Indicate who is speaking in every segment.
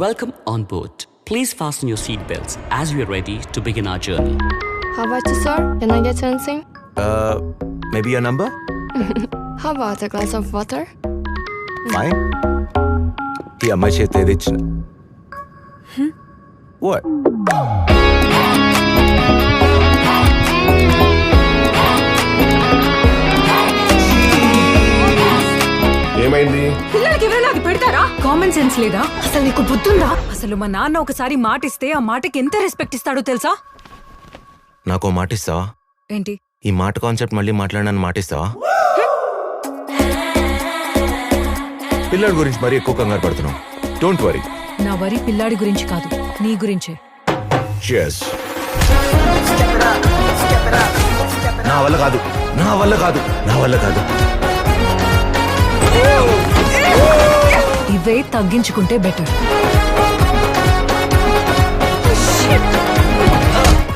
Speaker 1: Welcome on board. Please fasten your seatbelts as we are ready to begin our journey.
Speaker 2: How about you, sir? Can I get anything?
Speaker 3: Maybe your number?
Speaker 2: How about a glass of water?
Speaker 3: Fine. ఈ అమ్మాయి చేతి ఏది ఇచ్చిన What?
Speaker 4: ఏమైంది?
Speaker 5: పిల్లలకి ఎవరైనా అది పెడతారా? కామన్ సెన్స్ లేదా? అసలు నీకు బుద్ధుందా? అసలు మా నాన్న ఒకసారి మాట ఇస్తే ఆ మాటకి ఎంత రెస్పెక్ట్ ఇస్తాడో తెలుసా?
Speaker 3: నాకు మాట ఇస్తావా?
Speaker 5: ఏంటి?
Speaker 3: ఈ మాట కాన్సెప్ట్ మళ్ళీ మాట్లాడనని మాట ఇస్తావా? పిల్లల గురించి మరీ ఎక్కువ కంగారు పడుతున్నావు. Don't worry.
Speaker 5: నా వరి పిల్లాడి గురించి కాదు, నీ గురించే.
Speaker 3: Cheers. నా వల్ల కాదు, నా వల్ల కాదు, నా వల్ల కాదు.
Speaker 5: ఇవే తగ్గించుకుంటే బెటర్.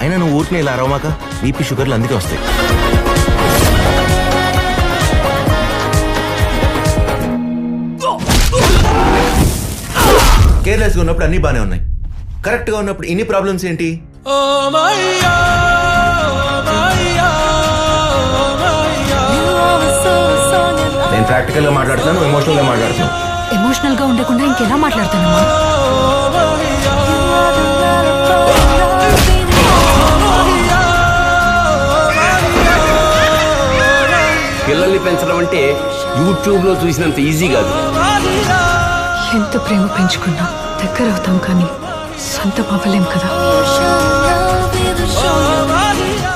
Speaker 3: అయినా నువ్వు ఊరికి ఇలా అరవమాక, బీపీ షుగర్లు అందుకే వస్తాయి. కేర్లెస్గా ఉన్నప్పుడు అన్ని బానే ఉన్నాయి, కరెక్ట్ గా ఉన్నప్పుడు ఇన్ని ప్రాబ్లమ్స్ ఏంటి? నేను ప్రాక్టికల్ గా మాట్లాడుతున్నాను, ఎమోషనల్ గా మాట్లాడుతున్నాను.
Speaker 5: ఎమోషనల్ గా ఉండకుండా ఇంకెలా మాట్లాడతానమ్మా?
Speaker 6: పిల్లల్ని పెంచడం అంటే యూట్యూబ్ లో చూసినంత ఈజీ కాదు.
Speaker 5: ఎంత ప్రేమ పెంచుకున్నా దగ్గర అవుతాం కానీ సొంత అవ్వలేం కదా.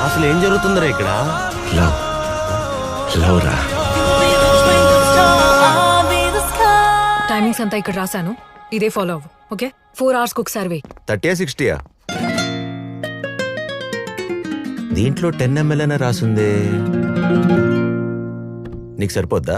Speaker 3: అసలు ఏం జరుగుతుందరా ఇక్కడ? లవ్ లవ్ రా.
Speaker 5: టైమింగ్స్ అంతా ఇక్కడ రాశాను, ఇదే ఫాలో అవ్వు. ఓకే, 4 hours కు ఒకసారి వెయ్యి.
Speaker 3: 30 60 దీంట్లో 10 ml రాసుందే, నీకు సరిపోద్దా?